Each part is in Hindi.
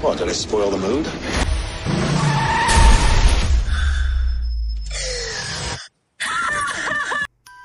What, did I spoil the mood?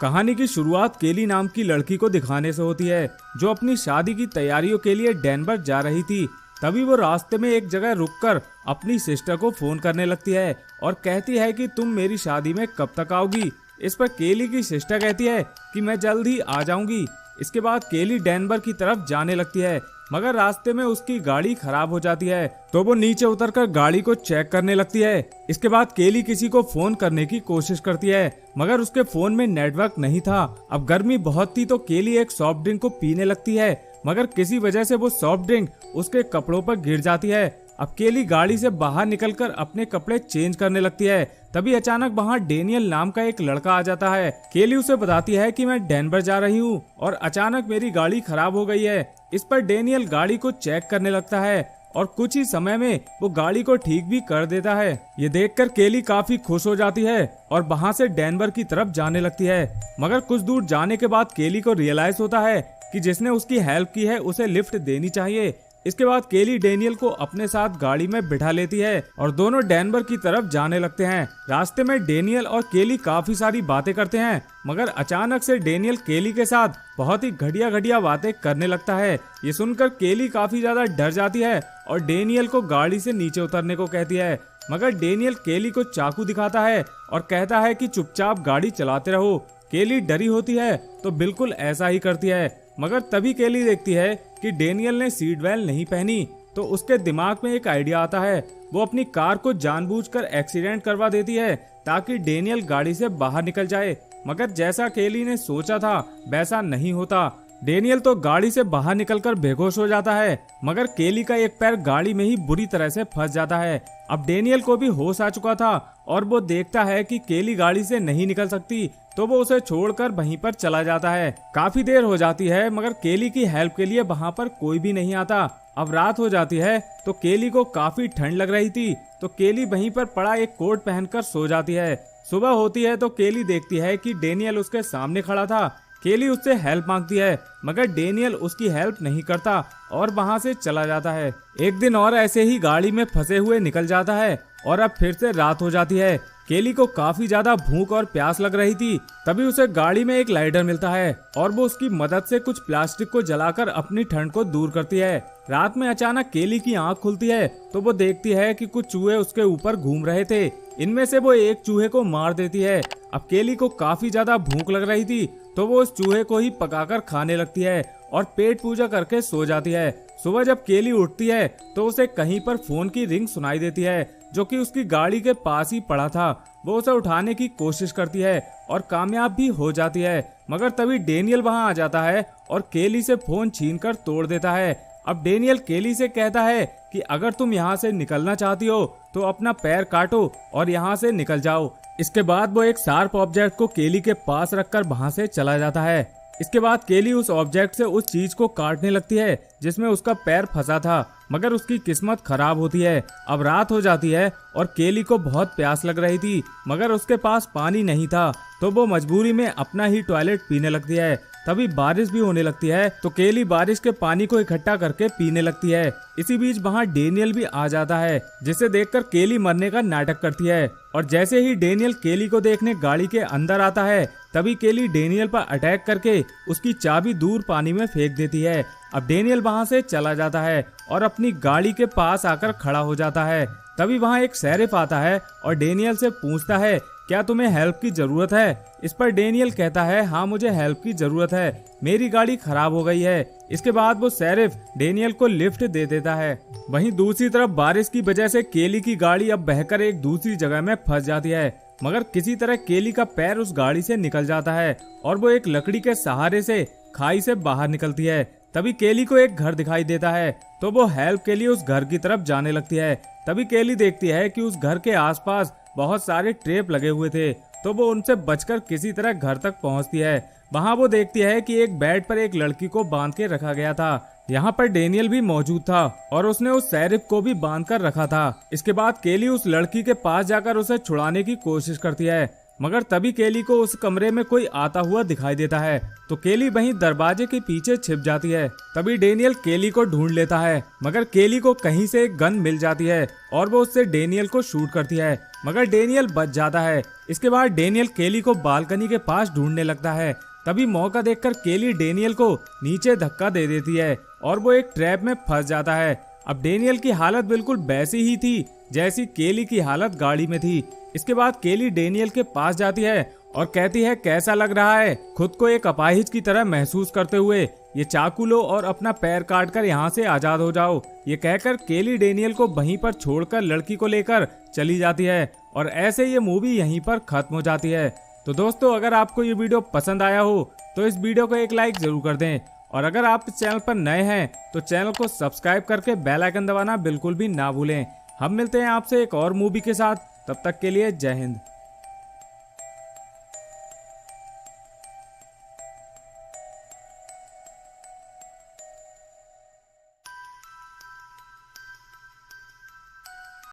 कहानी की शुरुआत केली नाम की लड़की को दिखाने से होती है, जो अपनी शादी की तैयारियों के लिए डेनवर जा रही थी। तभी वो रास्ते में एक जगह रुककर अपनी सिस्टर को फोन करने लगती है और कहती है कि तुम मेरी शादी में कब तक आओगी। इस पर केली की सिस्टर कहती है कि मैं जल्द ही आ जाऊंगी। इसके बाद केली डेनवर की तरफ जाने लगती है, मगर रास्ते में उसकी गाड़ी खराब हो जाती है, तो वो नीचे उतरकर गाड़ी को चेक करने लगती है। इसके बाद केली किसी को फोन करने की कोशिश करती है, मगर उसके फोन में नेटवर्क नहीं था। अब गर्मी बहुत थी तो केली एक सॉफ्ट ड्रिंक को पीने लगती है, मगर किसी वजह से वो सॉफ्ट ड्रिंक उसके कपड़ों पर गिर जाती है। अब केली गाड़ी से बाहर निकलकर अपने कपड़े चेंज करने लगती है। तभी अचानक वहाँ डेनियल नाम का एक लड़का आ जाता है। केली उसे बताती है कि मैं डेनवर जा रही हूँ और अचानक मेरी गाड़ी खराब हो गई है। इस पर डेनियल गाड़ी को चेक करने लगता है और कुछ ही समय में वो गाड़ी को ठीक भी कर देता है। ये देखकर केली काफी खुश हो जाती है और वहाँ से डेनवर की तरफ जाने लगती है। मगर कुछ दूर जाने के बाद केली को रियलाइज होता है कि जिसने उसकी हेल्प की है उसे लिफ्ट देनी चाहिए। इसके बाद केली डेनियल को अपने साथ गाड़ी में बिठा लेती है और दोनों डेनवर की तरफ जाने लगते हैं। रास्ते में डेनियल और केली काफी सारी बातें करते हैं, मगर अचानक से डेनियल केली के साथ बहुत ही घटिया घटिया बातें करने लगता है। ये सुनकर केली काफी ज्यादा डर जाती है और डेनियल को गाड़ी से नीचे उतरने को कहती है, मगर डेनियल केली को चाकू दिखाता है और कहता है कि चुपचाप गाड़ी चलाते रहो। केली डरी होती है तो बिल्कुल ऐसा ही करती है, मगर तभी केली देखती है कि डेनियल ने सीट बेल्ट नहीं पहनी, तो उसके दिमाग में एक आइडिया आता है। वो अपनी कार को जानबूझकर एक्सीडेंट करवा देती है ताकि डेनियल गाड़ी से बाहर निकल जाए, मगर जैसा केली ने सोचा था वैसा नहीं होता। डेनियल तो गाड़ी से बाहर निकलकर बेहोश हो जाता है, मगर केली का एक पैर गाड़ी में ही बुरी तरह से फंस जाता है। अब डेनियल को भी होश आ चुका था और वो देखता है कि केली गाड़ी से नहीं निकल सकती, तो वो उसे छोड़कर वहीं पर चला जाता है। काफी देर हो जाती है, मगर केली की हेल्प के लिए वहाँ पर कोई भी नहीं आता। अब रात हो जाती है तो केली को काफी ठंड लग रही थी, तो केली वहीं पर पड़ा एक कोट पहनकर सो जाती है। सुबह होती है तो केली देखती है कि डेनियल उसके सामने खड़ा था। केली उससे हेल्प मांगती है, मगर डेनियल उसकी हेल्प नहीं करता और वहां से चला जाता है। एक दिन और ऐसे ही गाड़ी में फंसे हुए निकल जाता है और अब फिर से रात हो जाती है। केली को काफी ज्यादा भूख और प्यास लग रही थी। तभी उसे गाड़ी में एक लाइटर मिलता है और वो उसकी मदद से कुछ प्लास्टिक को जलाकर अपनी ठंड को दूर करती है। रात में अचानक केली की आंख खुलती है तो वो देखती है कि कुछ चूहे उसके ऊपर घूम रहे थे। इनमें से वो एक चूहे को मार देती है। अब केली को काफी ज्यादा भूख लग रही थी तो वो उस चूहे को ही पकाकर खाने लगती है और पेट पूजा करके सो जाती है। सुबह जब केली उठती है तो उसे कहीं पर फोन की रिंग सुनाई देती है, जो कि उसकी गाड़ी के पास ही पड़ा था। वो उसे उठाने की कोशिश करती है और कामयाब भी हो जाती है, मगर तभी डेनियल वहां आ जाता है और केली से फोन छीनकर तोड़ देता है। अब डेनियल केली से कहता है कि अगर तुम यहाँ से निकलना चाहती हो तो अपना पैर काटो और यहाँ से निकल जाओ। इसके बाद वो एक शार्प ऑब्जेक्ट को केली के पास रखकर वहां से चला जाता है। इसके बाद केली उस ऑब्जेक्ट से उस चीज को काटने लगती है जिसमें उसका पैर फंसा था, मगर उसकी किस्मत खराब होती है। अब रात हो जाती है और केली को बहुत प्यास लग रही थी, मगर उसके पास पानी नहीं था, तो वो मजबूरी में अपना ही टॉयलेट पीने लगती है। तभी बारिश भी होने लगती है तो केली बारिश के पानी को इकट्ठा करके पीने लगती है। इसी बीच वहाँ डेनियल भी आ जाता है, जिसे देखकर केली मरने का नाटक करती है और जैसे ही डेनियल केली को देखने गाड़ी के अंदर आता है तभी केली डेनियल पर अटैक करके उसकी चाबी दूर पानी में फेंक देती है। अब डेनियल वहाँ से चला जाता है और अपनी गाड़ी के पास आकर खड़ा हो जाता है। तभी वहाँ एक शेरिफ आता है और डेनियल से पूछता है, क्या तुम्हें हेल्प की जरूरत है? इस पर डेनियल कहता है, हाँ मुझे हेल्प की जरूरत है, मेरी गाड़ी खराब हो गई है। इसके बाद वो शेरिफ डेनियल को लिफ्ट दे देता है। वहीं दूसरी तरफ बारिश की वजह से केली की गाड़ी अब बहकर एक दूसरी जगह में फंस जाती है, मगर किसी तरह केली का पैर उस गाड़ी से निकल जाता है और वो एक लकड़ी के सहारे से खाई से बाहर निकलती है। तभी केली को एक घर दिखाई देता है तो वो हेल्प के लिए उस घर की तरफ जाने लगती है। तभी केली देखती है कि उस घर के आसपास बहुत सारे ट्रैप लगे हुए थे, तो वो उनसे बचकर किसी तरह घर तक पहुंचती है। वहां वो देखती है कि एक बेड पर एक लड़की को बांध के रखा गया था। यहाँ पर डेनियल भी मौजूद था और उसने उस शेरिफ को भी बांध कर रखा था। इसके बाद केली उस लड़की के पास जाकर उसे छुड़ाने की कोशिश करती है, मगर तभी केली को उस कमरे में कोई आता हुआ दिखाई देता है, तो केली वहीं दरवाजे के पीछे छिप जाती है। तभी डेनियल केली को ढूंढ लेता है, मगर केली को कहीं से एक गन मिल जाती है और वो उससे डेनियल को शूट करती है, मगर डेनियल बच जाता है। इसके बाद डेनियल केली को बालकनी के पास ढूंढने लगता है। तभी मौका देखकर केली डेनियल को नीचे धक्का दे देती है और वो एक ट्रैप में फंस जाता है। अब डेनियल की हालत बिल्कुल वैसी ही थी जैसी केली की हालत गाड़ी में थी। इसके बाद केली डेनियल के पास जाती है और कहती है, कैसा लग रहा है खुद को एक अपाहिज की तरह महसूस करते हुए? ये चाकू लो और अपना पैर काट कर यहाँ से आजाद हो जाओ। ये कहकर केली डेनियल को वहीं पर छोड़कर लड़की को लेकर चली जाती है और ऐसे ये मूवी यहीं पर खत्म हो जाती है। तो दोस्तों, अगर आपको ये वीडियो पसंद आया हो तो इस वीडियो को एक लाइक जरूर कर दें, और अगर आप इस चैनल पर नए हैं तो चैनल को सब्सक्राइब करके बेल आइकन दबाना बिल्कुल भी ना भूलें। हम मिलते हैं आपसे एक और मूवी के साथ, तब तक के लिए जय हिंद।